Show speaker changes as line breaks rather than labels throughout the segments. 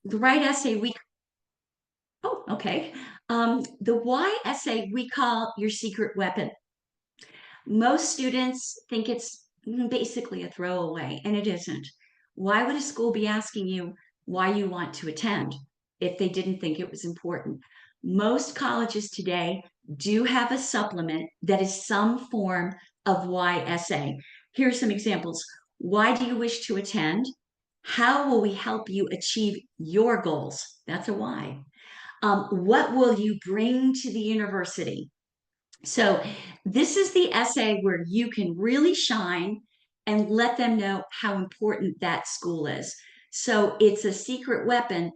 The right essay we, oh, okay. The why essay we call your secret weapon. Most students think it's basically a throwaway, and it isn't. Why would a school be asking you why you want to attend if they didn't think it was important? Most colleges today do have a supplement that is some form of why essay. Here are some examples. Why do you wish to attend? How will we help you achieve your goals? That's a why. What will you bring to the university? So, this is the essay where you can really shine and let them know how important that school is. So, it's a secret weapon,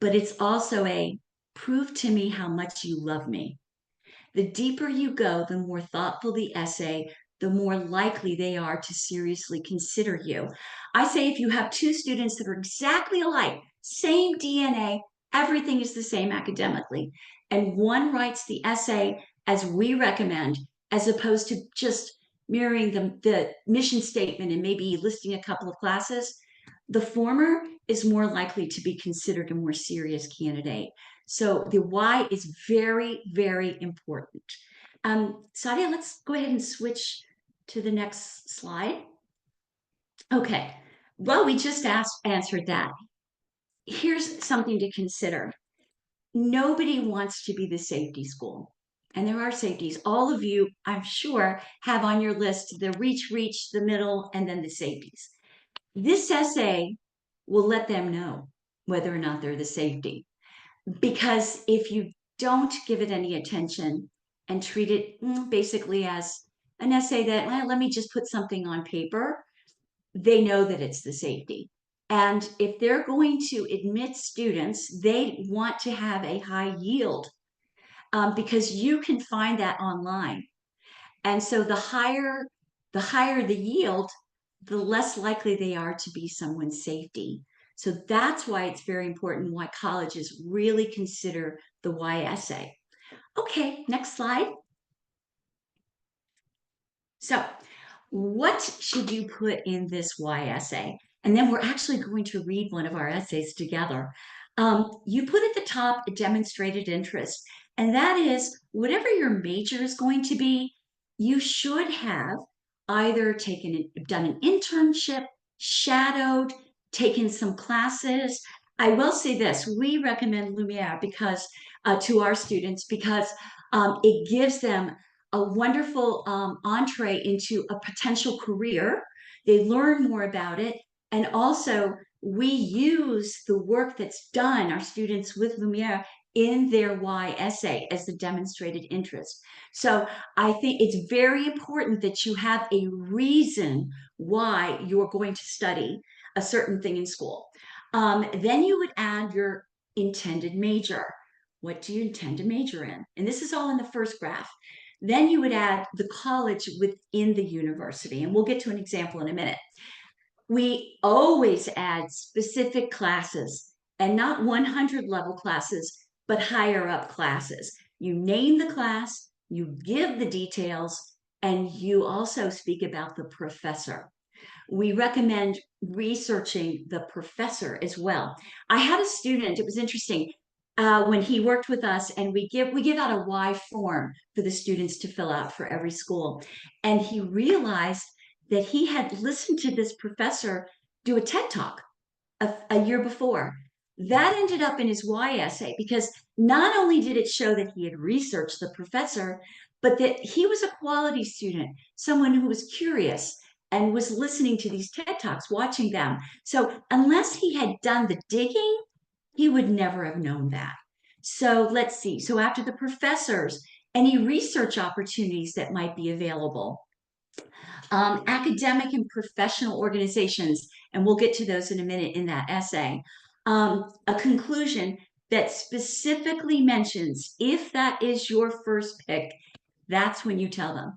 but it's also a prove to me how much you love me. The deeper you go, the more thoughtful the essay, the more likely they are to seriously consider you. I say if you have two students that are exactly alike, same DNA, everything is the same academically, and one writes the essay as we recommend, as opposed to just mirroring the mission statement and maybe listing a couple of classes, the former is more likely to be considered a more serious candidate. So the why is very, very important. Sadia, let's go ahead and switch to the next slide. Okay. Well, we just answered that. Here's something to consider. Nobody wants to be the safety school. And there are safeties. All of you, I'm sure, have on your list the reach, the middle, and then the safeties. This essay will let them know whether or not they're the safety. Because if you don't give it any attention and treat it basically as an essay that, well, let me just put something on paper, they know that it's the safety. And if they're going to admit students, they want to have a high yield because you can find that online. And so the higher the yield, the less likely they are to be someone's safety. So that's why it's very important why colleges really consider the why essay. Okay, next slide. So, what should you put in this why essay? And then we're actually going to read one of our essays together. You put at the top a demonstrated interest, and that is whatever your major is going to be, you should have either done an internship, shadowed, taken some classes. I will say this: we recommend Lumiere because to our students because it gives them a wonderful entree into a potential career. They learn more about it. And also, we use the work that's done, our students with Lumiere, in their why essay as the demonstrated interest. So I think it's very important that you have a reason why you're going to study a certain thing in school. Then you would add your intended major. What do you intend to major in? And this is all in the first graph. Then you would add the college within the university, and we'll get to an example in a minute. We always add specific classes and not 100 level classes, but higher up classes. You name the class, you give the details, and you also speak about the professor. We recommend researching the professor as well. I had a student, it was interesting, when he worked with us, and we give out a why form for the students to fill out for every school. And he realized that he had listened to this professor do a TED talk a year before. That ended up in his why essay because not only did it show that he had researched the professor, but that he was a quality student, someone who was curious and was listening to these TED Talks, watching them. So, unless he had done the digging, he would never have known that. So, let's see. So, after the professors, any research opportunities that might be available, academic and professional organizations, and we'll get to those in a minute in that essay. A conclusion that specifically mentions if that is your first pick, that's when you tell them.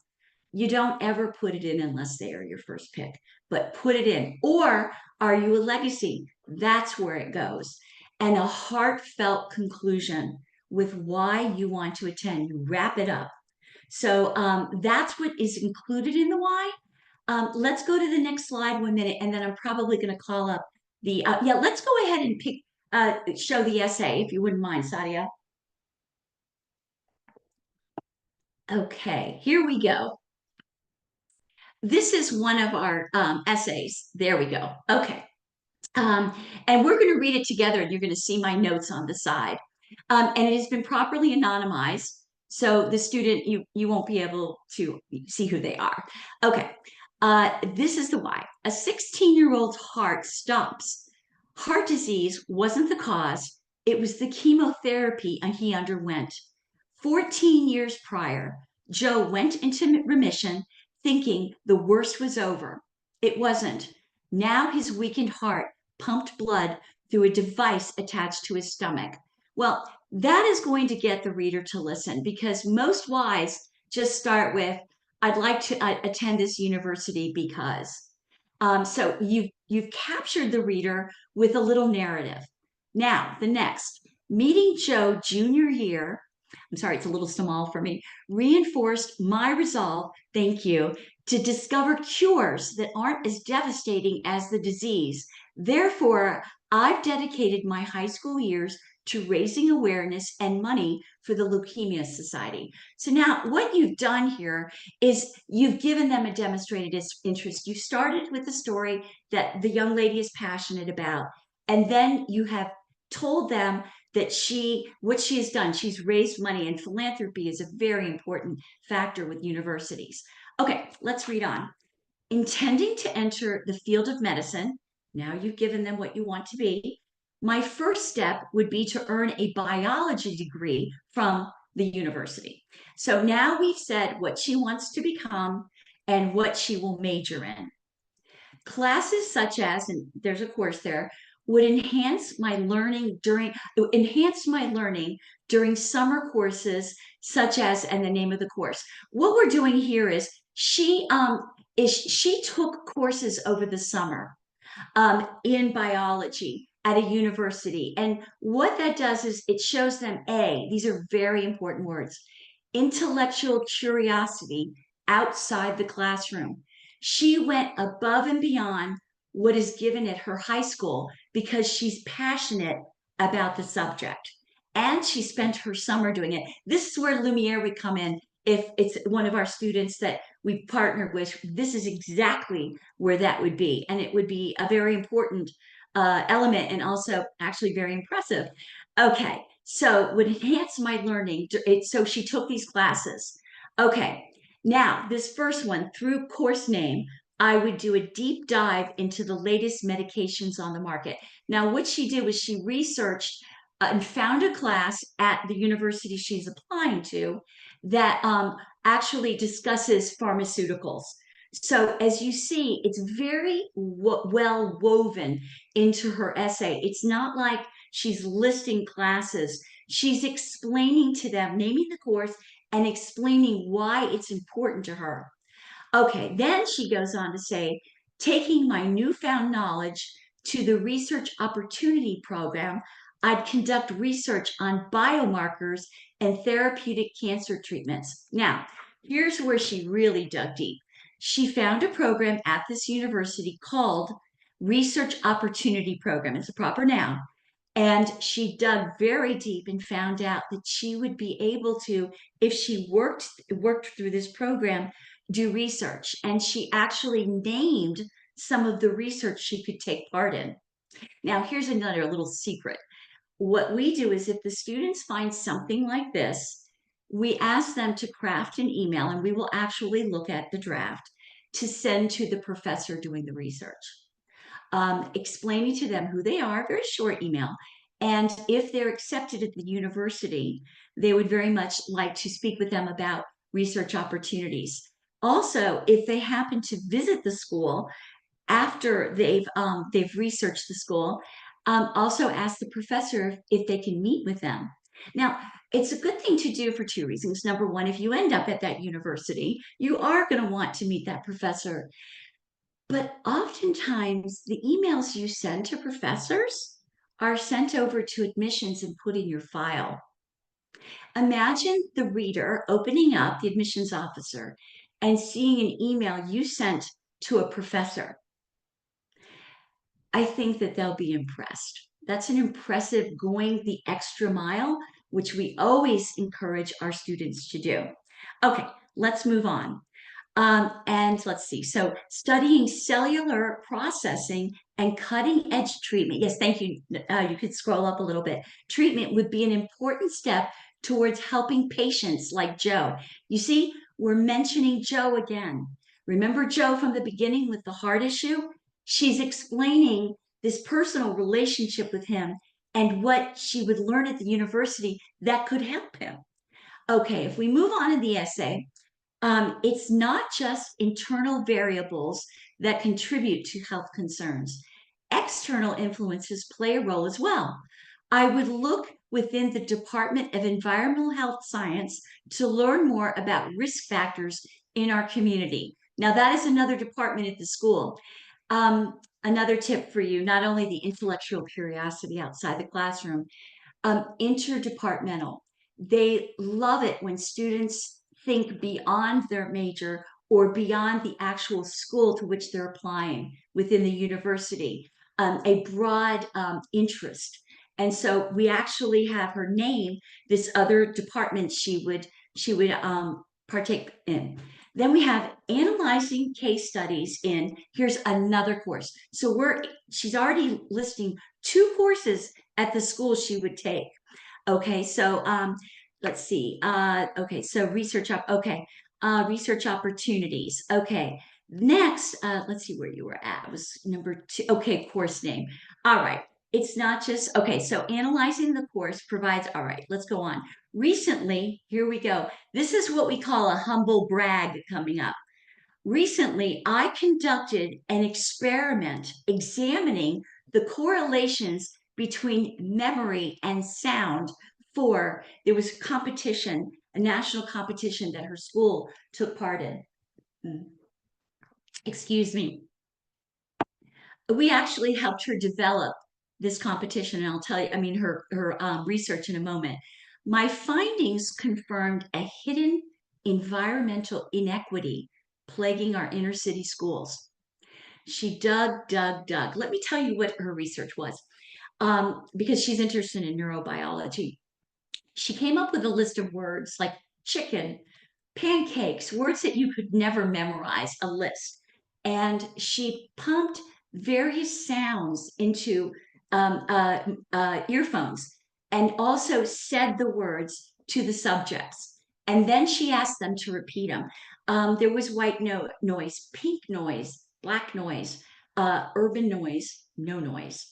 You don't ever put it in unless they are your first pick, but put it in. Or are you a legacy? That's where it goes. And a heartfelt conclusion with why you want to attend. You wrap it up. So that's what is included in the why. Let's go to the next slide 1 minute, and then I'm probably going to call up yeah, let's go ahead and pick show the essay, if you wouldn't mind, Sadia. Okay, here we go. This is one of our essays. There we go. Okay. Um, and we're going to read it together, and you're going to see my notes on the side. And it has been properly anonymized, so the student, you won't be able to see who they are. Okay, this is the why. A 16-year-old's heart stops. Heart disease wasn't the cause, it was the chemotherapy he underwent. 14 years prior, Joe went into remission thinking the worst was over. It wasn't. Now his weakened heart pumped blood through a device attached to his stomach. Well, that is going to get the reader to listen because most whys just start with, I'd like to attend this university because. So you've captured the reader with a little narrative. Now, the next, meeting Joe junior year, I'm sorry, it's a little small for me, reinforced my resolve, thank you, to discover cures that aren't as devastating as the disease. Therefore, I've dedicated my high school years to raising awareness and money for the Leukemia Society. So now what you've done here is you've given them a demonstrated interest. You started with the story that the young lady is passionate about, and then you have told them that what she has done, she's raised money, and philanthropy is a very important factor with universities. Okay, let's read on. Intending to enter the field of medicine, now you've given them what you want to be. My first step would be to earn a biology degree from the university. So now we've said what she wants to become and what she will major in. Classes such as, and there's a course there, would enhance my learning during summer courses such as, and the name of the course. What we're doing here is she took courses over the summer in biology at a university. And what that does is it shows them, these are very important words, intellectual curiosity outside the classroom. She went above and beyond what is given at her high school because she's passionate about the subject. And she spent her summer doing it. This is where Lumiere would come in. If it's one of our students that we partnered with, this is exactly where that would be. And it would be a very important element and also actually very impressive. Okay, so would enhance my learning. So she took these classes. Okay, now this first one, through course name, I would do a deep dive into the latest medications on the market. Now, what she did was she researched and found a class at the university she's applying to that actually discusses pharmaceuticals. So as you see, it's very well woven into her essay. It's not like she's listing classes. She's explaining to them, naming the course and explaining why it's important to her. Okay, then she goes on to say, taking my newfound knowledge to the Research Opportunity Program, I'd conduct research on biomarkers and therapeutic cancer treatments. Now, here's where she really dug deep. She found a program at this university called Research Opportunity Program. It's a proper noun. And she dug very deep and found out that she would be able to, if she worked through this program, do research. And she actually named some of the research she could take part in. Now, here's another little secret. What we do is if the students find something like this, we ask them to craft an email, and we will actually look at the draft to send to the professor doing the research, explaining to them who they are, very short email. And if they're accepted at the university, they would very much like to speak with them about research opportunities. Also, if they happen to visit the school after they've researched the school, also ask the professor if they can meet with them. Now, it's a good thing to do for two reasons. Number one, if you end up at that university, you are going to want to meet that professor. But oftentimes, the emails you send to professors are sent over to admissions and put in your file. Imagine the reader opening up the admissions officer and seeing an email you sent to a professor. I think that they'll be impressed. That's an impressive going the extra mile, which we always encourage our students to do. Okay, let's move on. And let's see. So, studying cellular processing and cutting edge treatment. Yes, thank you. You could scroll up a little bit. Treatment would be an important step towards helping patients like Joe. You see, we're mentioning Joe again. Remember Joe from the beginning with the heart issue? She's explaining this personal relationship with him and what she would learn at the university that could help him. Okay, if we move on in the essay, it's not just internal variables that contribute to health concerns. External influences play a role as well. I would look within the Department of Environmental Health Science to learn more about risk factors in our community. Now, that is another department at the school. Another tip for you, not only the intellectual curiosity outside the classroom, interdepartmental. They love it when students think beyond their major or beyond the actual school to which they're applying within the university, a broad interest. And so we actually have her name this other department she would partake in. Then we have analyzing case studies in, here's another course. So she's already listing two courses at the school she would take. Okay, so let's see. Okay, so research opportunities. Okay, next, let's see where you were at. It was number two. Okay, course name. All right. It's not just, okay, so analyzing the course provides, all right, let's go on. Recently, here we go. This is what we call a humble brag coming up. Recently, I conducted an experiment examining the correlations between memory and sound for there was competition, a national competition that her school took part in. Excuse me. We actually helped her develop this competition, and I'll tell you, I mean, her research in a moment. My findings confirmed a hidden environmental inequity plaguing our inner city schools. She dug. Let me tell you what her research was, because she's interested in neurobiology. She came up with a list of words like chicken, pancakes, words that you could never memorize, a list. And she pumped various sounds into earphones and also said the words to the subjects. And then she asked them to repeat them. There was white noise, pink noise, black noise, urban noise, no noise.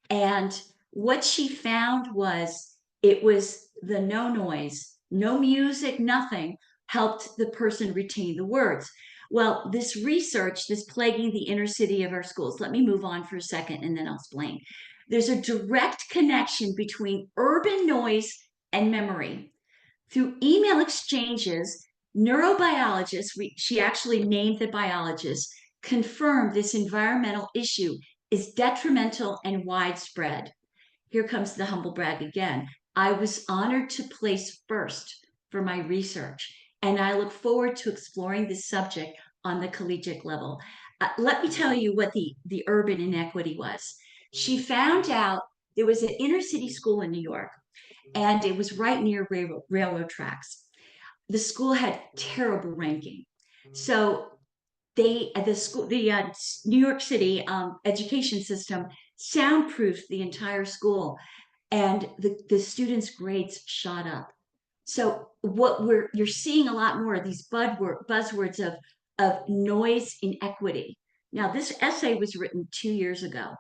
And what she found was it was the no noise, no music, nothing helped the person retain the words. Well, this research, this plaguing the inner city of our schools, let me move on for a second and then I'll explain. There's a direct connection between urban noise and memory. Through email exchanges, neurobiologists, she actually named the biologists, confirmed this environmental issue is detrimental and widespread. Here comes the humble brag again. I was honored to place first for my research, and I look forward to exploring this subject on the collegiate level. Let me tell you what the urban inequity was. She found out there was an inner city school in New York, and it was right near railroad tracks. The school had terrible ranking. So they at the school the New York City education system soundproofed the entire school, and the students' grades shot up. So what you're seeing a lot more of these buzzwords of noise inequity. Now, this essay was written 2 years ago.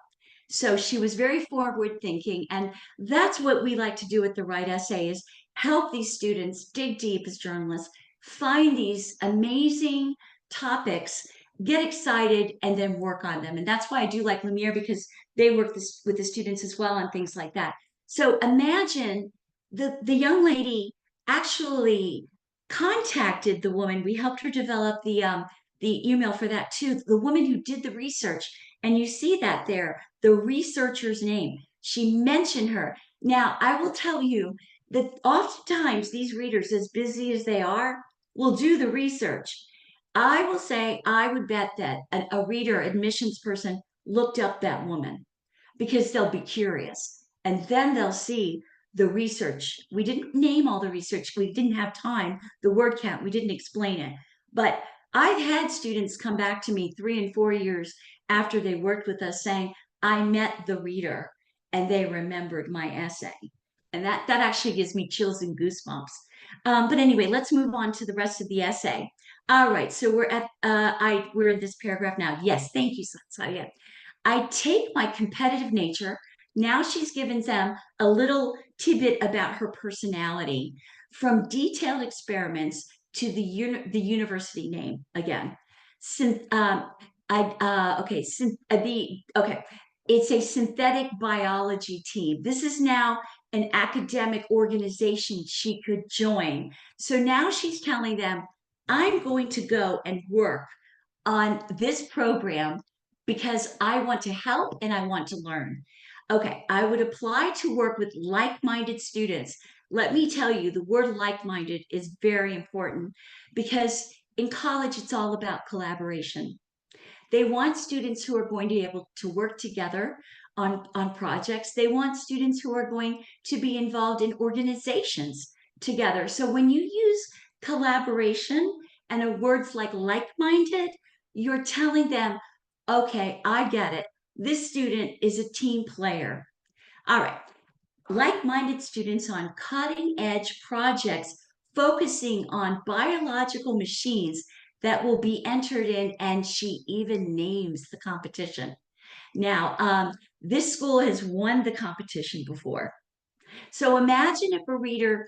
So she was very forward thinking, and that's what we like to do with the right essay is help these students dig deep as journalists, find these amazing topics, get excited, and then work on them. And that's why I do like Lumiere, because they work with the students as well on things like that. So imagine the young lady actually contacted the woman. We helped her develop the email for that too. The woman who did the research, and you see that there, the researcher's name. She mentioned her. Now, I will tell you that oftentimes these readers, as busy as they are, will do the research. I will say, I would bet that a reader, admissions person, looked up that woman. because they'll be curious. And then they'll see the research. We didn't name all the research, we didn't have time, the word count, we didn't explain it. But I've had students come back to me 3 and 4 years after they worked with us saying, I met the reader and they remembered my essay. And that actually gives me chills and goosebumps. But anyway, let's move on to the rest of the essay. All right, so we're in this paragraph now. Yes, thank you, Sadia. I take my competitive nature. Now she's given them a little tidbit about her personality, from detailed experiments to the university name again. Synth, okay, okay. It's a synthetic biology team. This is now an academic organization she could join. So now she's telling them, I'm going to go and work on this program because I want to help and I want to learn. Okay, I would apply to work with like-minded students. Let me tell you, the word like-minded is very important because in college, it's all about collaboration. They want students who are going to be able to work together on projects. They want students who are going to be involved in organizations together. So when you use collaboration and words like-minded, you're telling them, okay, I get it. This student is a team player. All right. Like-minded students on cutting-edge projects focusing on biological machines that will be entered in, and she even names the competition. Now, this school has won the competition before. So imagine if a reader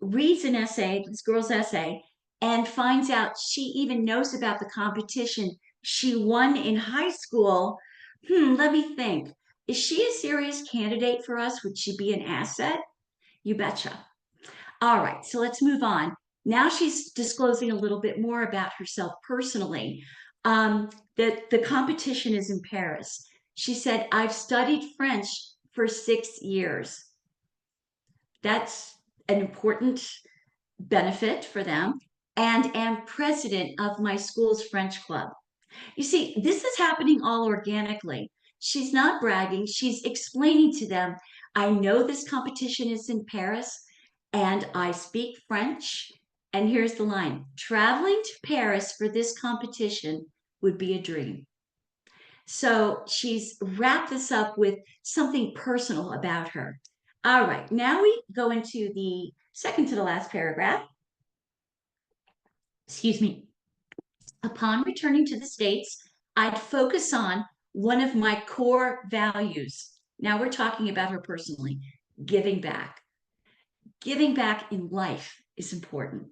reads an essay, this girl's essay, and finds out she even knows about the competition she won in high school. Let me think. Is she a serious candidate for us? Would she be an asset? You betcha. All right, so let's move on. Now she's disclosing a little bit more about herself personally. The competition is in Paris. She said, I've studied French for 6 years. That's an important benefit for them, and am president of my school's French club. You see, this is happening all organically. She's not bragging, she's explaining to them, I know this competition is in Paris and I speak French. And here's the line: traveling to Paris for this competition would be a dream. So she's wrapped this up with something personal about her. All right, now we go into the second to the last paragraph. Excuse me. Upon returning to the States, I'd focus on one of my core values. Now we're talking about her personally, giving back. Giving back in life is important.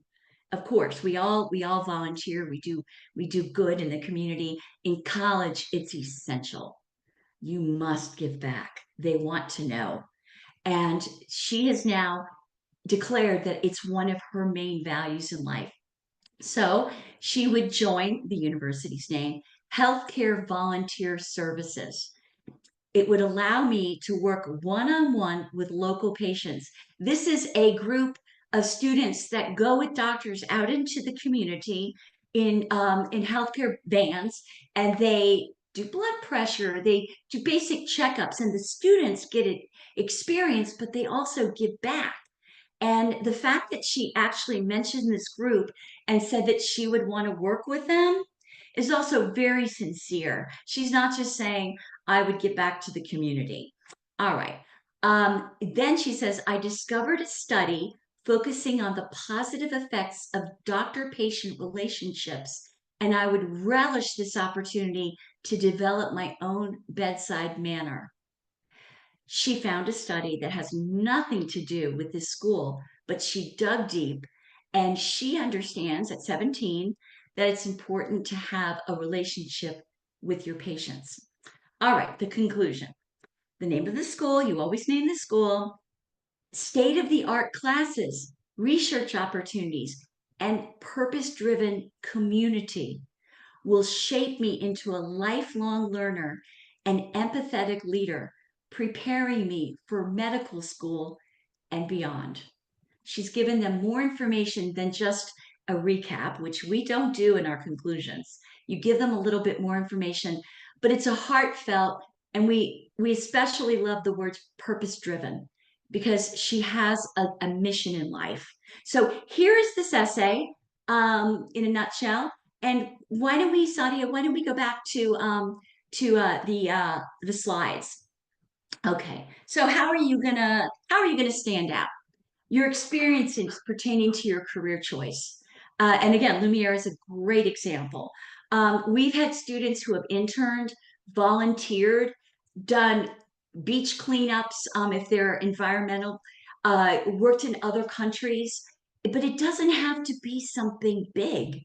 Of course, we all volunteer, we do good in the community. In college, it's essential. You must give back. They want to know. And she has now declared that it's one of her main values in life. So she would join the university's name, Healthcare Volunteer Services. It would allow me to work one on one with local patients. This is a group of students that go with doctors out into the community in healthcare vans, and they do blood pressure, they do basic checkups, and the students get it experience, but they also give back. And the fact that she actually mentioned this group and said that she would want to work with them is also very sincere. She's not just saying, I would get back to the community. All right. Then she says, I discovered a study focusing on the positive effects of doctor patient relationships, and I would relish this opportunity to develop my own bedside manner. She found a study that has nothing to do with this school, but she dug deep, and she understands at 17 that it's important to have a relationship with your patients. All right, the conclusion. The name of the school, you always name the school, state of the art classes, research opportunities, and purpose driven community will shape me into a lifelong learner and empathetic leader, preparing me for medical school and beyond. She's given them more information than just a recap, which we don't do in our conclusions. You give them a little bit more information, but it's a heartfelt, and we especially love the words purpose driven because she has a mission in life. So here's this essay in a nutshell. And why don't we, Sadia, why don't we go back to the slides? Okay. So how are you gonna stand out? Your experiences pertaining to your career choice. And again, Lumiere is a great example. We've had students who have interned, volunteered, done beach cleanups if they're environmental, worked in other countries, but it doesn't have to be something big.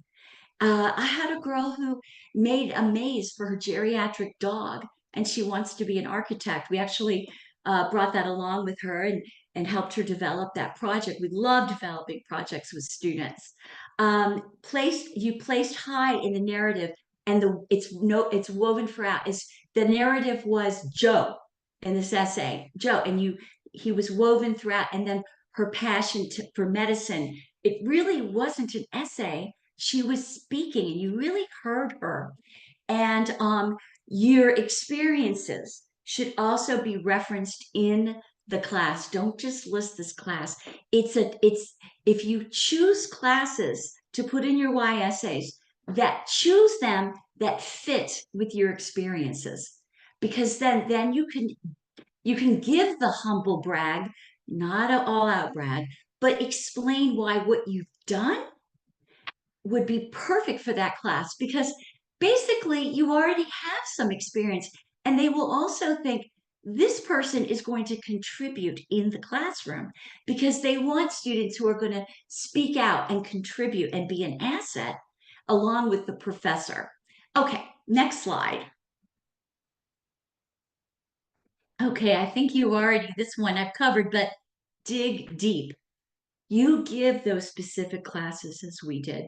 I had a girl who made a maze for her geriatric dog, and she wants to be an architect. We actually brought that along with her and helped her develop that project. We love developing projects with students. You placed high in the narrative, and it's woven throughout. Is the narrative was Joe in this essay, Joe, and he was woven throughout, and then her passion for medicine. It really wasn't an essay, she was speaking and you really heard her. And your experiences should also be referenced in the class. Don't just list this class. It's if you choose classes to put in your Y essays, that choose them that fit with your experiences. Because then you can give the humble brag, not an all-out brag, but explain why what you've done would be perfect for that class because basically you already have some experience and they will also think this person is going to contribute in the classroom because they want students who are going to speak out and contribute and be an asset along with the professor. Okay, next slide. Okay, I think you already, this one I've covered, but dig deep. You give those specific classes as we did.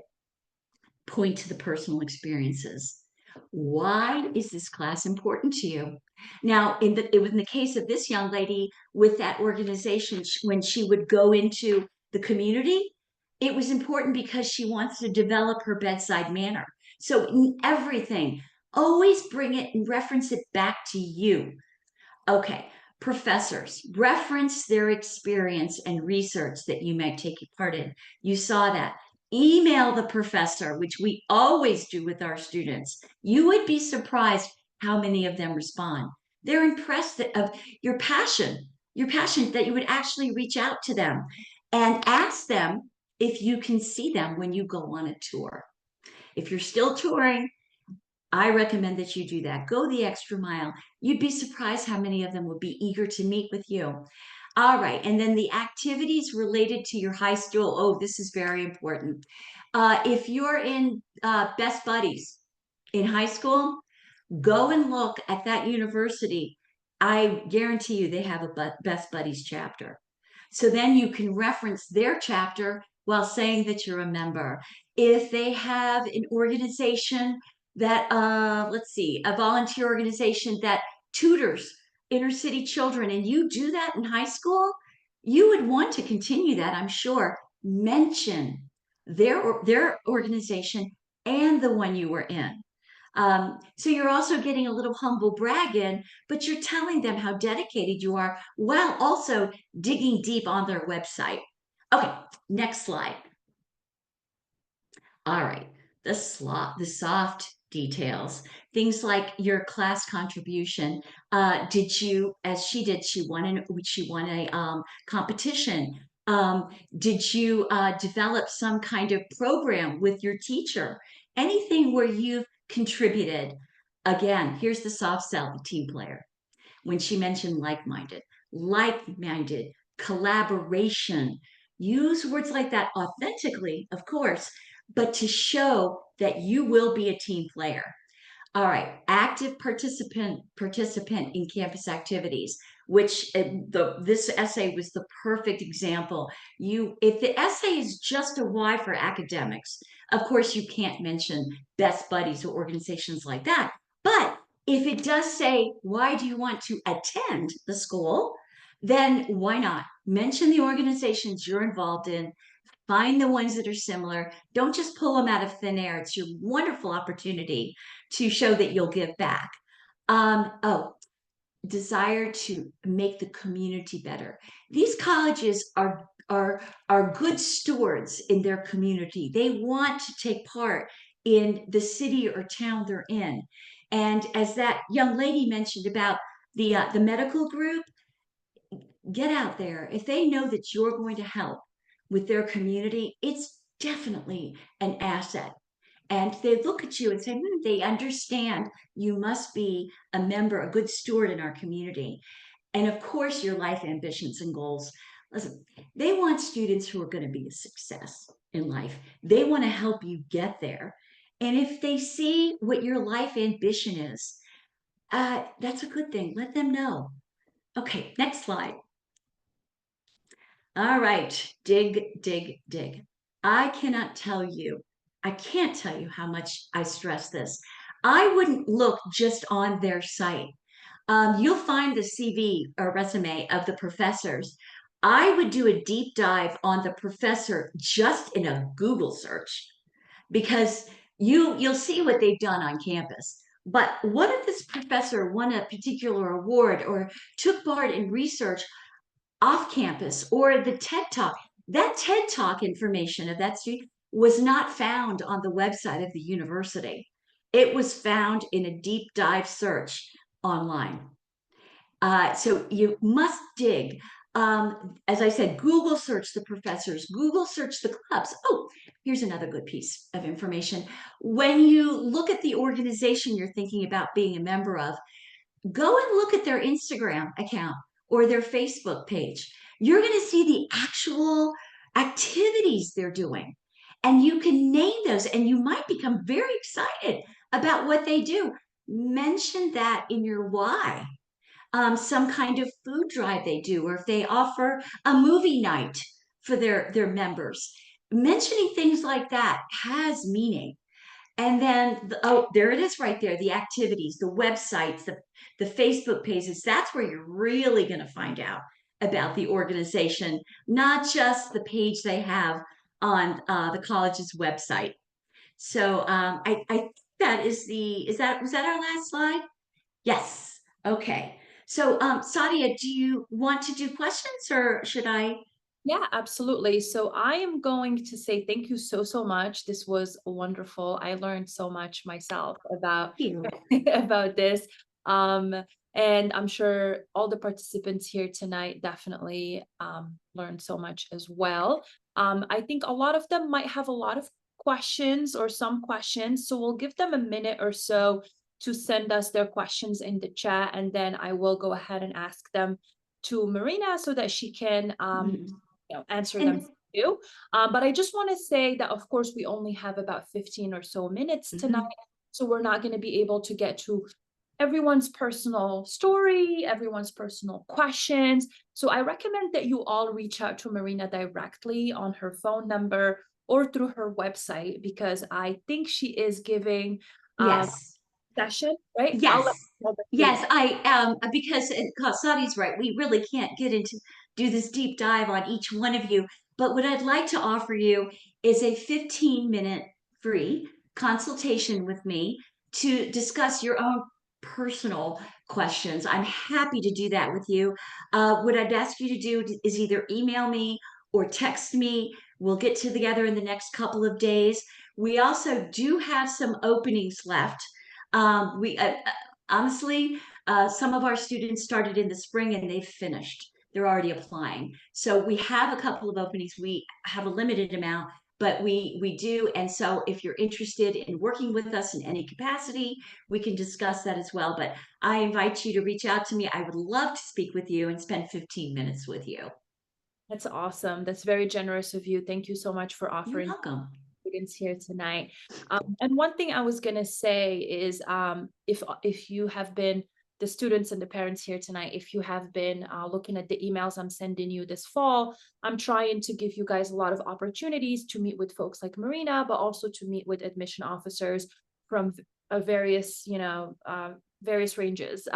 Point to the personal experiences. Why is this class important to you? Now, it was in the case of this young lady with that organization, when she would go into the community, it was important because she wants to develop her bedside manner. So in everything, always bring it and reference it back to you. Okay, professors reference their experience and research that you might take part in. You saw that. Email the professor, which we always do with our students. You would be surprised how many of them respond. They're impressed of your passion that you would actually reach out to them and ask them if you can see them when you go on a tour. If you're still touring, I recommend that you do that. Go the extra mile. You'd be surprised how many of them would be eager to meet with you. All right. And then the activities related to your high school. Oh, this is very important. If you're in Best Buddies in high school, go and look at that university. I guarantee you they have a Best Buddies chapter. So then you can reference their chapter while saying that you're a member. If they have an organization that, let's see, a volunteer organization that tutors inner city children, and you do that in high school, you would want to continue that, I'm sure. Mention their organization and the one you were in. So you're also getting a little humble brag in, but you're telling them how dedicated you are while also digging deep on their website. Okay, next slide. All right, the soft details, things like your class contribution. Did you, as she did, she won a competition. Did you develop some kind of program with your teacher? Anything where you've contributed. Again, here's the soft sell, the team player. When she mentioned like-minded, collaboration, use words like that authentically, of course, but to show that you will be a team player. All right, active participant in campus activities, which this essay was the perfect example. If the essay is just a why for academics, of course you can't mention Best Buddies or organizations like that. But if it does say why do you want to attend the school, then why not mention the organizations you're involved in. Find the ones that are similar. Don't just pull them out of thin air. It's your wonderful opportunity to show that you'll give back. Oh, desire to make the community better. These colleges are good stewards in their community. They want to take part in the city or town they're in. And as that young lady mentioned about the medical group, get out there. If they know that you're going to help with their community, it's definitely an asset. And they look at you and say, they understand you must be a member, a good steward in our community. And of course, your life ambitions and goals. Listen, they want students who are going to be a success in life. They want to help you get there. And if they see what your life ambition is, that's a good thing. Let them know. Okay, next slide. All right, dig, dig, dig. I cannot tell you, I can't tell you how much I stress this. I wouldn't look just on their site. You'll find the CV or resume of the professors. I would do a deep dive on the professor just in a Google search because you'll see what they've done on campus. But what if this professor won a particular award or took part in research off campus or the TED Talk? That TED Talk information of that student was not found on the website of the university. It was found in a deep dive search online. So you must dig. As I said, Google search the professors, Google search the clubs. Oh, here's another good piece of information. When you look at the organization you're thinking about being a member of, go and look at their Instagram account or their Facebook page. You're going to see the actual activities they're doing. And you can name those, and you might become very excited about what they do. Mention that in your why. Some kind of food drive they do, or if they offer a movie night for their members. Mentioning things like that has meaning. And then, oh, there it is right there, the activities, the websites, the Facebook pages. That's where you're really going to find out about the organization, not just the page they have on the college's website. So I think that was that our last slide? Yes. Okay. So Sadia, do you want to do questions or should I?
Yeah, absolutely. So I am going to say thank you so, so much. This was wonderful. I learned so much myself about
You.
about this. Um, and I'm sure all the participants here tonight definitely learned so much as well. I think a lot of them might have a lot of questions or some questions. So we'll give them a minute or so to send us their questions in the chat, and then I will go ahead and ask them to Marina so that she can
Mhm.
answer them
And
for you. But I just want to say that, of course, we only have about 15 or so minutes tonight.
mhm.
So we're not going to be able to get to everyone's personal story, everyone's personal questions. So I recommend that you all reach out to Marina directly on her phone number or through her website, because I think she is giving um
Yes.
session, right? I'll let
Yes.
you know the date.
Yes, because Sadi's right. We really can't get into do this deep dive on each one of you. But what I'd like to offer you is a 15-minute free consultation with me to discuss your own personal questions. I'm happy to do that with you. What I'd ask you to do is either email me or text me. We'll get together in the next couple of days. We also do have some openings left. We honestly, some of our students started in the spring and they've finished. They're already applying. So we have a couple of openings. We have a limited amount, but we do. And so if you're interested in working with us in any capacity, we can discuss that as well. But I invite you to reach out to me. I would love to speak with you and spend 15 minutes with you.
That's awesome. That's very generous of you. Thank you so much for
You're
offering
welcome.
students here tonight. And one thing I was gonna say is, if you have been the students and the parents here tonight, if you have been looking at the emails I'm sending you this fall, I'm trying to give you guys a lot of opportunities to meet with folks like Marina, but also to meet with admission officers from various, various ranges.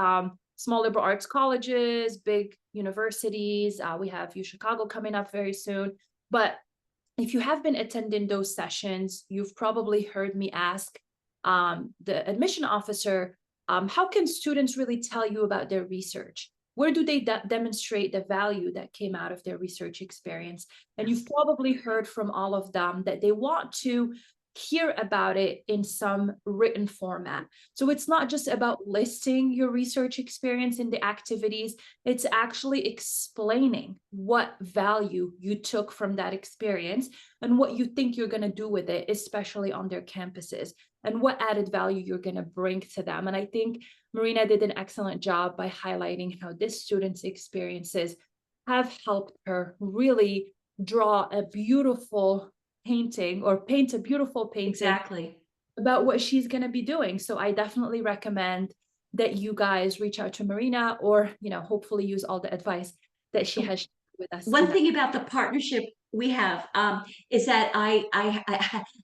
Small liberal arts colleges, big universities. We have U Chicago coming up very soon. But if you have been attending those sessions, you've probably heard me ask the admission officer, how can students really tell you about their research? Where do they demonstrate the value that came out of their research experience? And you've
Yes.
probably heard from all of them that they want to hear about it in some written format. So it's not just about listing your research experience in the activities, it's actually explaining what value you took from that experience and what you think you're going to do with it, especially on their campuses, and what added value you're going to bring to them. And I think Marina did an excellent job by highlighting how this student's experiences have helped her really draw a beautiful painting, or paint a beautiful painting
Exactly.
about what she's going to be doing. So I definitely recommend that you guys reach out to Marina, or, hopefully use all the advice that she has shared with us
One
tonight.
thing about the partnership we have is that I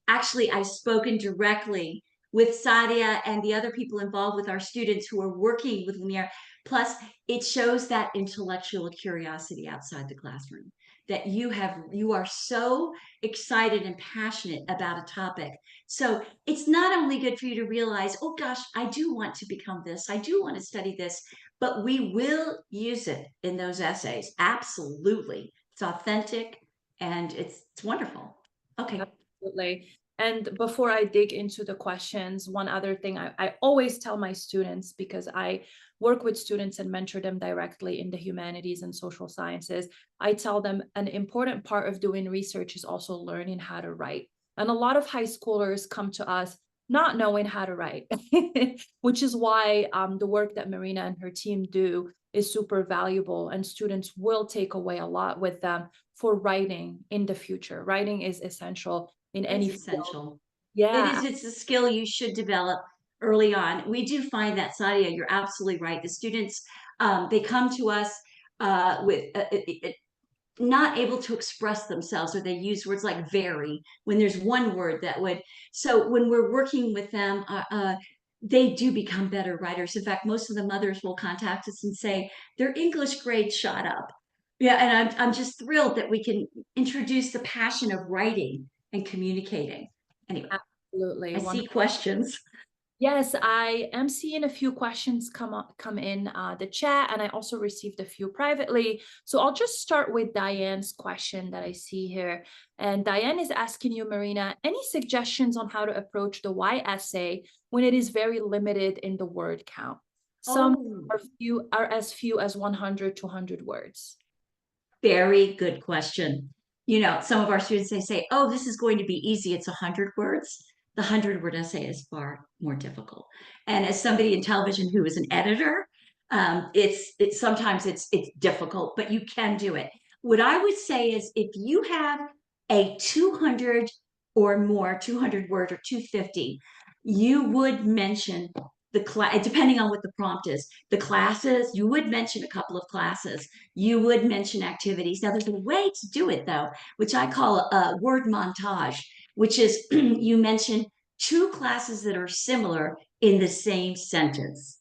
actually I've spoken directly with Sadia and the other people involved with our students who are working with Lumiere. Plus, it shows that intellectual curiosity outside the classroom, that you are so excited and passionate about a topic. So it's not only good for you to realize, oh gosh, I do want to become this, I do want to study this, but we will use it in those essays. Absolutely. It's authentic and it's wonderful. Okay.
Absolutely. And before I dig into the questions, one other thing I always tell my students, because I work with students and mentor them directly in the humanities and social sciences, I tell them an important part of doing research is also learning how to write. And a lot of high schoolers come to us not knowing how to write, which is why the work that Marina and her team do is super valuable, and students will take away a lot with them for writing in the future. Writing is essential in any
It's
field.
essential. It
Yeah,
is, it's a skill you should develop early on. We do find that, Sadia, you're absolutely right. The students, they come to us with not able to express themselves, or they use words like very when there's one word that would. So when we're working with them, they do become better writers. In fact, most of the mothers will contact us and say their English grade shot up. Yeah, and I'm just thrilled that we can introduce the passion of writing and communicating. Anyway,
absolutely.
I see questions.
Yes, I am seeing a few questions come in the chat, and I also received a few privately. So I'll just start with Diane's question that I see here. And Diane is asking you, Marina, any suggestions on how to approach the why essay when it is very limited in the word count? Some
Oh,
are as few as 100, 200 words.
very good question. You know, some of our students, they say, oh, this is going to be easy. It's 100 words. The 100-word essay is far more difficult. And as somebody in television who is an editor, it's sometimes it's difficult, but you can do it. What I would say is if you have a 200 or more, 200 word or 250, you would mention the class, depending on what the prompt is, the classes, you would mention a couple of classes, you would mention activities. Now, there's a way to do it, though, which I call a word montage, which is you mention two classes that are similar in the same sentence.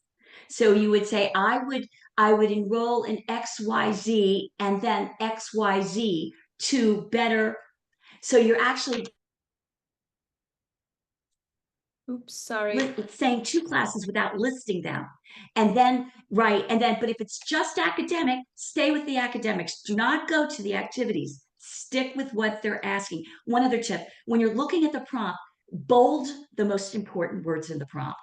So you would say, I would enroll in XYZ and then XYZ to better. So you're actually
Oops, sorry.
saying two classes without listing them. And then, right, and then, but if it's just academic, stay with the academics. Do not go to the activities. Stick with what they're asking. One other tip, when you're looking at the prompt, bold the most important words in the prompt.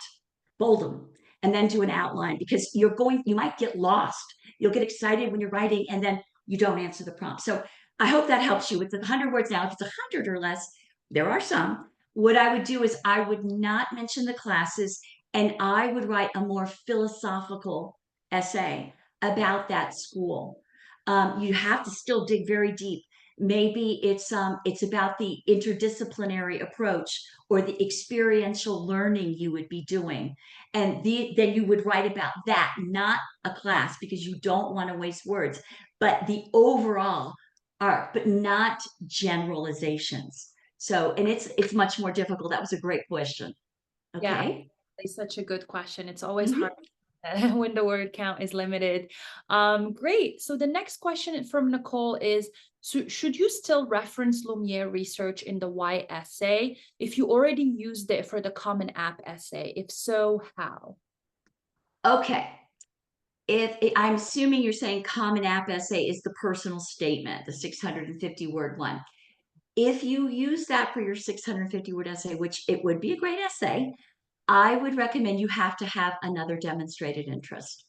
Bold them and then do an outline, because you might get lost. You'll get excited when you're writing and then you don't answer the prompt. So I hope that helps you with the 100 words. Now, if it's 100 or less, there are some. What I would do is I would not mention the classes, and I would write a more philosophical essay about that school. You have to still dig very deep. Maybe it's about the interdisciplinary approach or the experiential learning you would be doing, and then you would write about that, not a class, because you don't want to waste words, but the overall art, but not generalizations. So, and it's much more difficult. That was a great question.
Yeah,
Okay.
it's such a good question. It's always hard
Mhm.
when the word count is limited. Great. So the next question from Nicole is, so should you still reference Lumiere research in the why essay if you already used it for the Common App essay? If so, how?
Okay. I'm assuming you're saying Common App essay is the personal statement, the 650 word one. If you use that for your 650 word essay, which it would be a great essay, I would recommend you have to have another demonstrated interest.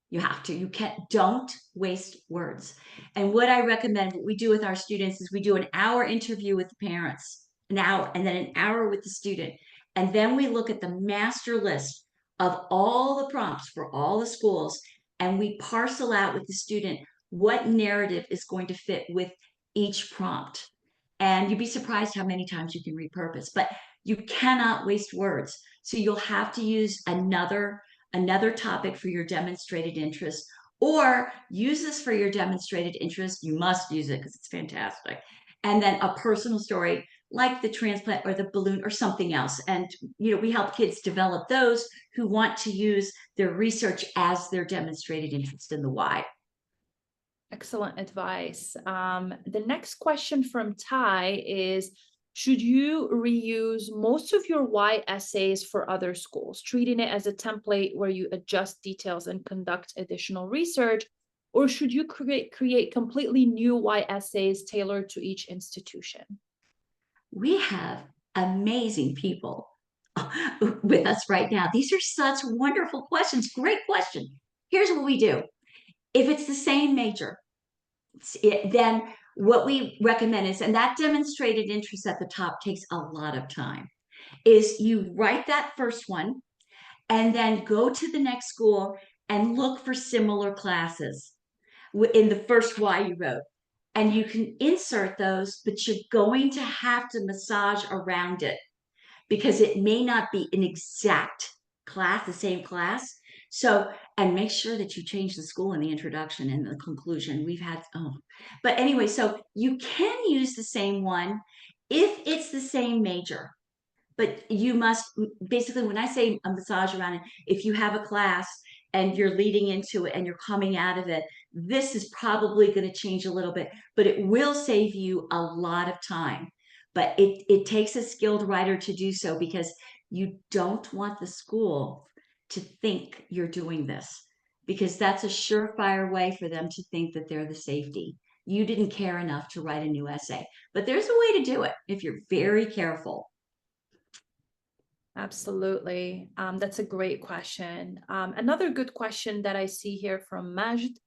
You have to. You can't, don't waste words. And what I recommend, what we do with our students is we do an hour interview with the parents, an hour, and then an hour with the student. And then we look at the master list of all the prompts for all the schools, and we parcel out with the student what narrative is going to fit with each prompt. And you'd be surprised how many times you can repurpose, but you cannot waste words. So you'll have to use another topic for your demonstrated interest, or use this for your demonstrated interest. You must use it because it's fantastic. And then a personal story like the transplant or the balloon or something else. And we help kids develop those who want to use their research as their demonstrated interest in the why.
Excellent advice. The next question from Ty is, should you reuse most of your why essays for other schools, treating it as a template where you adjust details and conduct additional research, or should you create completely new why essays tailored to each institution?
We have amazing people with us right now. These are such wonderful questions. Great question. Here's what we do. If it's the same major, then what we recommend is, and that demonstrated interest at the top takes a lot of time, is you write that first one and then go to the next school and look for similar classes in the first why you wrote. And you can insert those, but you're going to have to massage around it because it may not be an exact class, the same class. So, and make sure that you change the school in the introduction and the conclusion. But anyway, so you can use the same one if it's the same major. But you must basically, when I say a massage around it, if you have a class and you're leading into it and you're coming out of it, this is probably going to change a little bit, but it will save you a lot of time. But it takes a skilled writer to do so because you don't want the school to think you're doing this because that's a surefire way for them to think that they're the safety. You didn't care enough to write a new essay, but there's a way to do it if you're very careful.
Absolutely. That's a great question. Another good question that I see here from Majd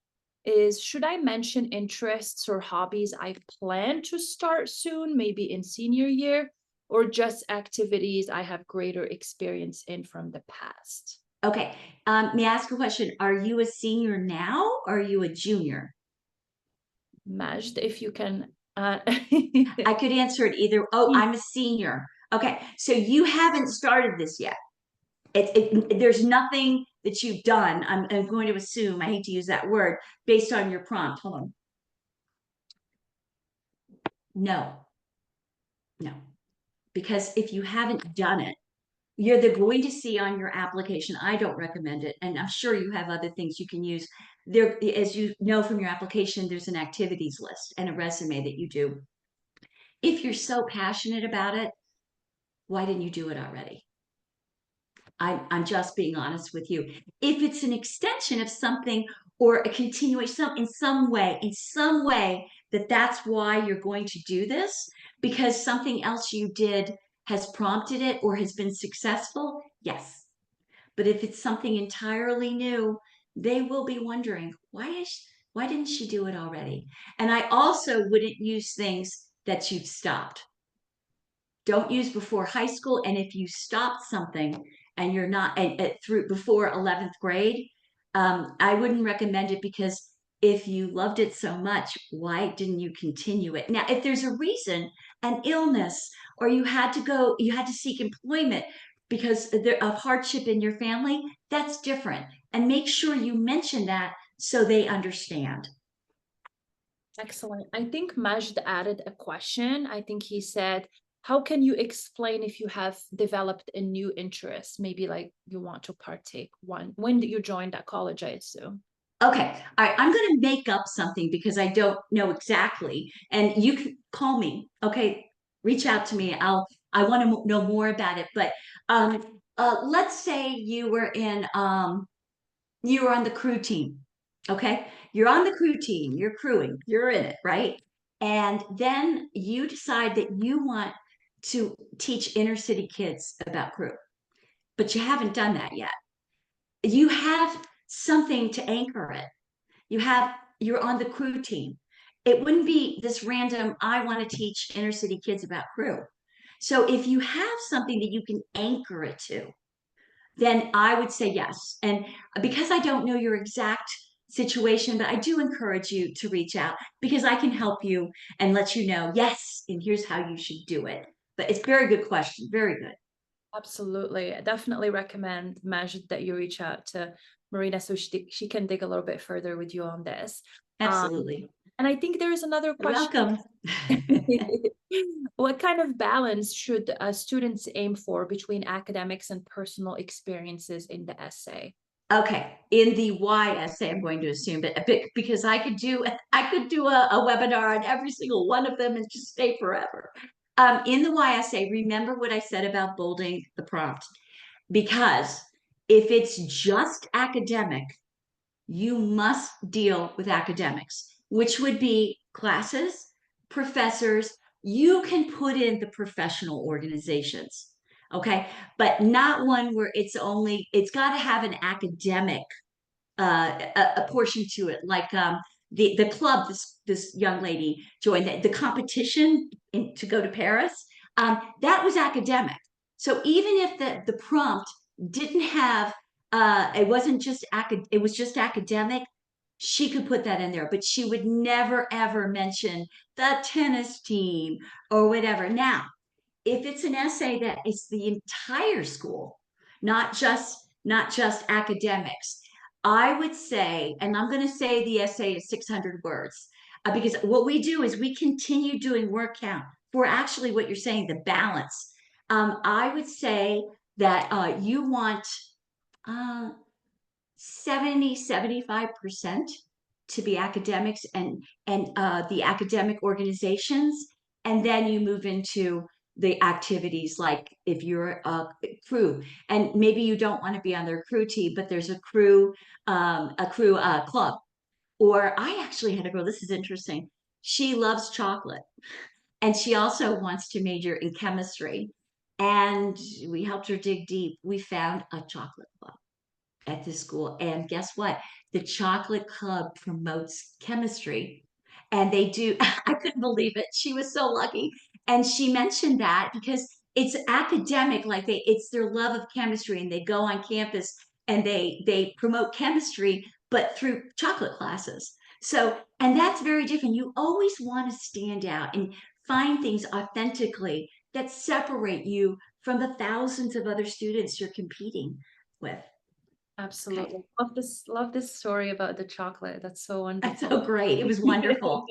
is, should I mention interests or hobbies I plan to start soon, maybe in senior year, or just activities I have greater experience in from the past?
Okay. May I ask a question? Are you a senior now or are you a junior?
Majd, if you can.
I could answer it either. Oh, I'm a senior. Okay. So you haven't started this yet. There's nothing that you've done. I'm going to assume, I hate to use that word, based on your prompt. Hold on. No, no. Because if you haven't done it, they're going to see on your application. I don't recommend it, and I'm sure you have other things you can use. There, as you know from your application, there's an activities list and a resume that you do. If you're so passionate about it, why didn't you do it already? I'm just being honest with you. If it's an extension of something or a continuation in some way that's why you're going to do this, because something else you did has prompted it or has been successful, yes. But if it's something entirely new, they will be wondering, why didn't she do it already? And I also wouldn't use things that you've stopped. Don't use before high school. And if you stopped something and you're not through before 11th grade, I wouldn't recommend it because if you loved it so much, why didn't you continue it? Now, if there's a reason, an illness, or you had to seek employment because of hardship in your family, that's different. And make sure you mention that so they understand.
Excellent. I think Majd added a question. I think he said, how can you explain if you have developed a new interest? Maybe like you want to partake one. When did you join that college, I assume?
Okay, all right. I'm going to make up something because I don't know exactly, and you can call me. Okay, reach out to me. I want to know more about it. But let's say you were in You are on the crew team. Okay. You're on the crew team. You're crewing. You're in it, right? And then you decide that you want to teach inner city kids about crew, but you haven't done that yet. You have something to anchor it. You're on the crew team. It wouldn't be this random, I want to teach inner city kids about crew. So if you have something that you can anchor it to, then I would say yes. And because I don't know your exact situation, but I do encourage you to reach out because I can help you and let you know, yes, and here's how you should do it. But it's a very good question. Very good.
Absolutely. I definitely recommend Majid that you reach out to Marina so she can dig a little bit further with you on this. Um,
Absolutely.
and I think there is another
You're
question.
welcome.
What kind of balance should students aim for between academics and personal experiences in the essay?
Okay, in the why essay, I'm going to assume, but because I could do a webinar on every single one of them and just stay forever. In the why essay, remember what I said about bolding the prompt, because if it's just academic, you must deal with academics, which would be classes, professors. You can put in the professional organizations, okay, but not one where it's got to have an academic a portion to it, like the club this young lady joined, the competition to go to Paris. That was academic. So even if the prompt didn't have it wasn't just it was just academic, she could put that in there, but she would never ever mention the tennis team or whatever. Now, if it's an essay that is the entire school, not just academics, I would say, and I'm going to say the essay is 600 words, because what we do is we continue doing word count for actually what you're saying, the balance. I would say that you want uh, 70-75% to be academics and the academic organizations, and then you move into the activities, like if you're a crew and maybe you don't want to be on their crew team, but there's a crew club. Or I actually had a girl, this is interesting, she loves chocolate and she also wants to major in chemistry, and we helped her dig deep. We found a chocolate club at this school. And guess what? The chocolate club promotes chemistry. And they do, I couldn't believe it. She was so lucky. And she mentioned that because it's academic, like it's their love of chemistry, and they go on campus and they promote chemistry, but through chocolate classes. So, and that's very different. You always want to stand out and find things authentically that separate you from the thousands of other students you're competing with. Okay.
Absolutely. Love this story about the chocolate. That's so
That's
wonderful.
so great. It was wonderful.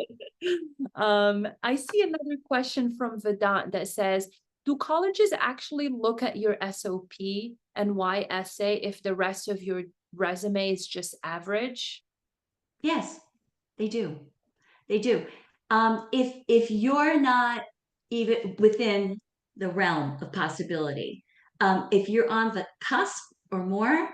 I see another question from Vedant that says, do colleges actually look at your SOP and why essay if the rest of your resume is just average?
Yes, they do. They do. If you're not even within the realm of possibility, if you're on the cusp or more,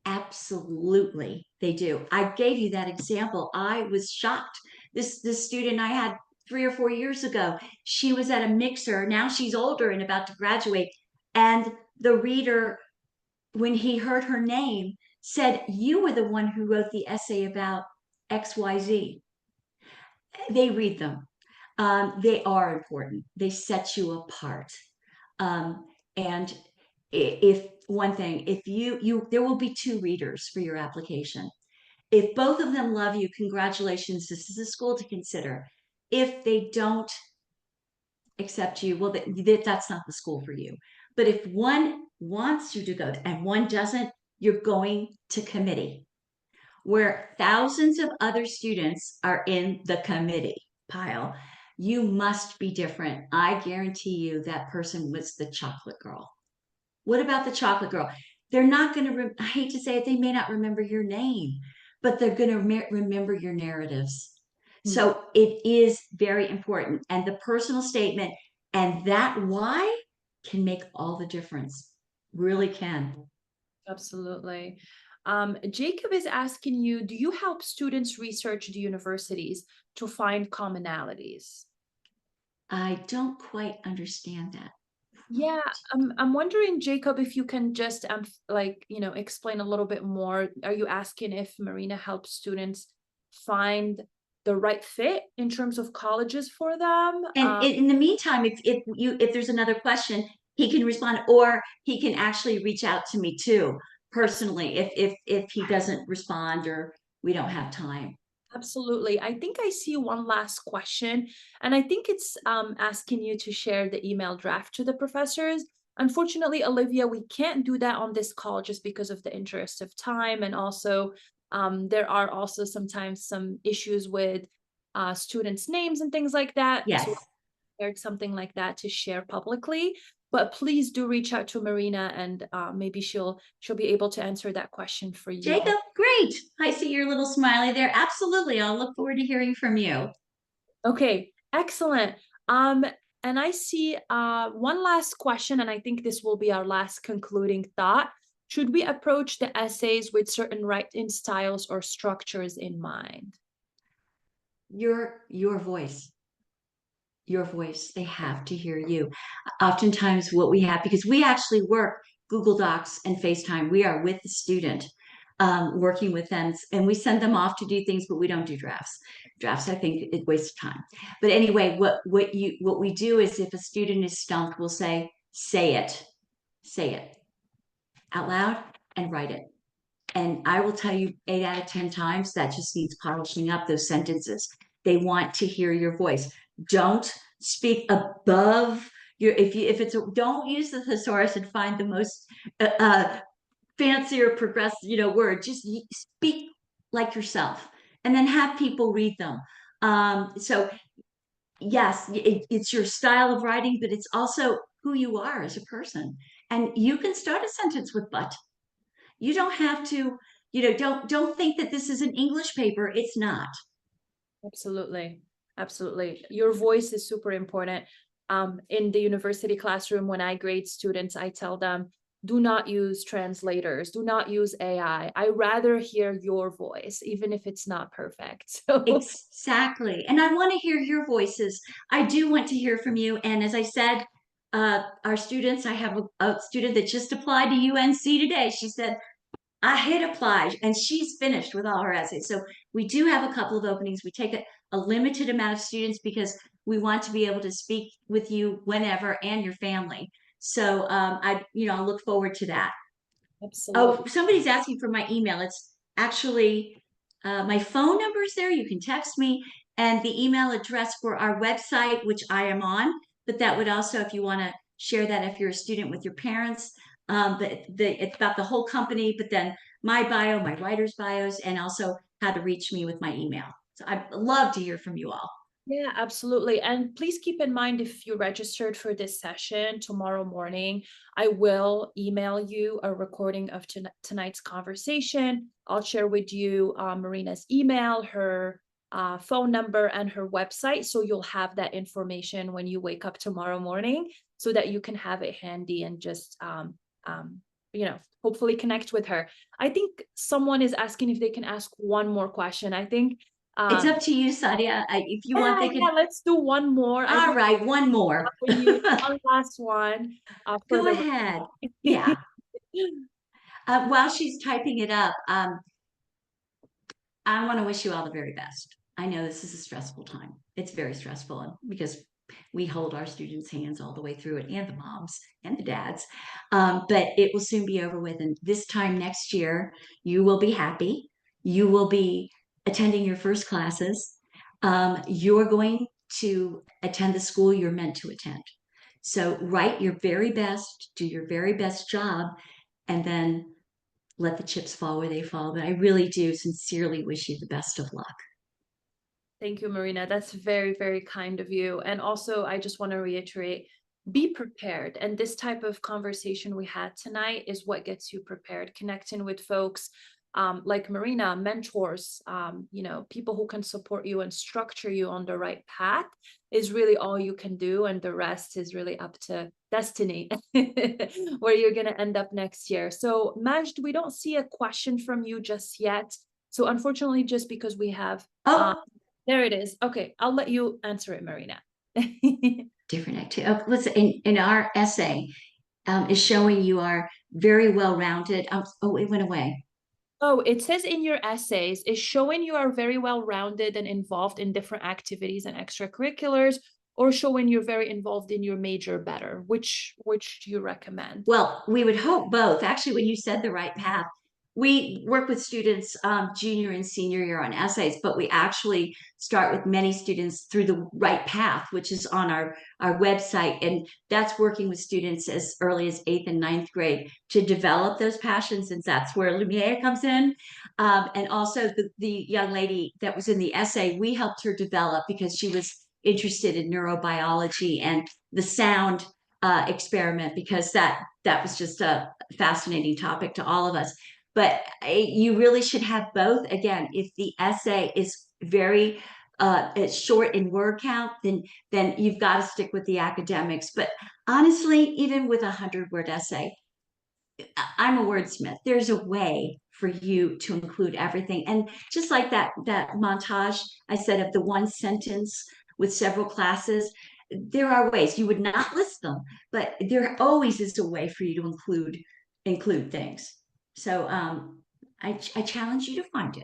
absolutely they do. I gave you that example. I was shocked. This student I had 3 or 4 years ago, she was at a mixer. Now she's older and about to graduate, and the reader, when he heard her name, said, "You were the one who wrote the essay about XYZ." They read them. They are important. They set you apart. And if one thing, if there will be two readers for your application. If both of them love you, congratulations. This is a school to consider. If they don't accept you, well, that's not the school for you. But if one wants you to go and one doesn't, you're going to committee, where thousands of other students are in the committee pile. You must be different. I guarantee you that person was the chocolate girl. What about the chocolate girl? They're not going to, I hate to say it, they may not remember your name, but they're going to remember your narratives.
Hmm.
So it is very important. And the personal statement and that why can make all the difference. Really can.
Absolutely. Jacob is asking you, do you help students research the universities to find commonalities?
I don't quite understand that.
Yeah, I'm wondering, Jacob, if you can just like, explain a little bit more. Are you asking if Marina helps students find the right fit in terms of colleges for them?
And in the meantime, if there's another question, he can respond, or he can actually reach out to me too personally if he doesn't respond or we don't have time.
Absolutely. I think I see one last question, and I think it's asking you to share the email draft to the professors. Unfortunately, Olivia, we can't do that on this call just because of the interest of time. And also, there are also sometimes some issues with students' names and things like that. So
Yes.
prepared something like that to share publicly. But please do reach out to Marina, and maybe she'll be able to answer that question for you.
Jacob, great. I see your little smiley there. Absolutely. I'll look forward to hearing from you.
Okay, excellent. Um, and I see one last question, and I think this will be our last concluding thought. Should we approach the essays with certain writing styles or structures in mind?
Your voice. Your voice. They have to hear you. Oftentimes, what we have, because we actually work Google Docs and FaceTime, we are with the student, working with them, and we send them off to do things, but we don't do drafts. Drafts, I think, it wastes time. But anyway, what we do is if a student is stumped, we'll say it out loud and write it. And I will tell you 8 out of 10 times that just needs polishing up those sentences. They want to hear your voice. Don't speak above your, if it's, don't use the thesaurus and find the most fancier progressive, word. Just speak like yourself and then have people read them. So yes, it's your style of writing, but it's also who you are as a person. And you can start a sentence with but. You don't have to, don't think that this is an English paper. It's not.
Absolutely. Absolutely. Your voice is super important. In the university classroom, when I grade students, I tell them, do not use translators, do not use AI. I rather hear your voice, even if it's not perfect. So
Exactly. And I want to hear your voices. I do want to hear from you. And as I said, our students, I have a student that just applied to UNC today. She said, I hit apply, and she's finished with all her essays. So we do have a couple of openings. We take a limited amount of students because we want to be able to speak with you whenever and your family. So I look forward to that.
absolutely.
Oh, somebody's asking for my email. It's actually my phone number is there. You can text me, and the email address for our website, which I am on. But that would also, if you want to share that, if you're a student with your parents, it's about the whole company. But then my bio, my writer's bios, and also how to reach me with my email. So I'd love to hear from you all.
Yeah, absolutely. And please keep in mind, if you registered for this session tomorrow morning, I will email you a recording of tonight's conversation. I'll share with you Marina's email, her phone number, and her website. So you'll have that information when you wake up tomorrow morning so that you can have it handy and just, hopefully connect with her. I think someone is asking if they can ask one more question. I think
It's
um,
up to you, Sadia. If you want,
yeah,
they can.
yeah, let's do one more. I
All
think
right, one more.
for you, one last one for
Go
the
ahead.
record.
Yeah. While she's typing it up, I want to wish you all the very best. I know this is a stressful time. It's very stressful because we hold our students' hands all the way through it, and the moms and the dads. But it will soon be over with. And this time next year, you will be happy. You will be attending your first classes. You're going to attend the school you're meant to attend. So write your very best, do your very best job, and then let the chips fall where they fall. But I really do sincerely wish you the best of luck.
Thank you, Marina. That's very, very kind of you. And also, I just want to reiterate, be prepared. And this type of conversation we had tonight is what gets you prepared, connecting with folks, like Marina, mentors, people who can support you and structure you on the right path is really all you can do. And the rest is really up to destiny, where you're going to end up next year. So, Majd, we don't see a question from you just yet. So, unfortunately, just because we have,
Oh,
there it is. Okay, I'll let you answer it, Marina.
different activity. Oh, listen, in our essay is showing you are very well rounded. Oh, it went away.
Oh, it says in your essays is showing you are very well rounded and involved in different activities and extracurriculars, or showing you're very involved in your major better. Which do you recommend?
Well, we would hope both. Actually, when you said the right path, we work with students junior and senior year on essays, but we actually start with many students through the right path, which is on our website. And that's working with students as early as 8th and 9th grade to develop those passions. And that's where Lumiere comes in. And also the young lady that was in the essay, we helped her develop because she was interested in neurobiology and the sound experiment because that was just a fascinating topic to all of us. But you really should have both. Again, if the essay is very it's short in word count, then you've got to stick with the academics. But honestly, even with 100-word essay, I'm a wordsmith. There's a way for you to include everything. And just like that montage I said of the one sentence with several classes, there are ways you would not list them, but there always is a way for you to include things. So I challenge you to find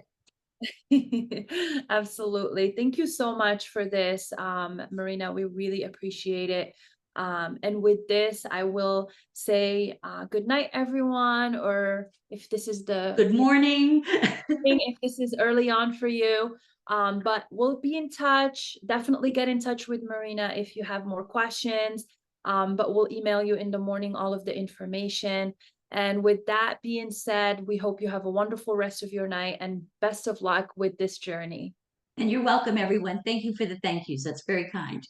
it.
Absolutely. Thank you so much for this, Marina. We really appreciate it. And with this, I will say good night, everyone. Or if this is the
Good morning.
if this is early on for you. But we'll be in touch. Definitely get in touch with Marina if you have more questions. But we'll email you in the morning all of the information. And with that being said, we hope you have a wonderful rest of your night and best of luck with this journey.
And you're welcome, everyone. Thank you for the thank yous. That's very kind.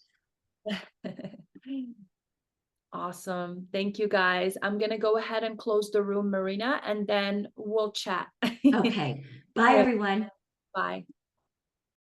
Awesome. Thank you guys. I'm going to go ahead and close the room, Marina, and then we'll chat.
Okay. Bye,
All right.
everyone.
Bye.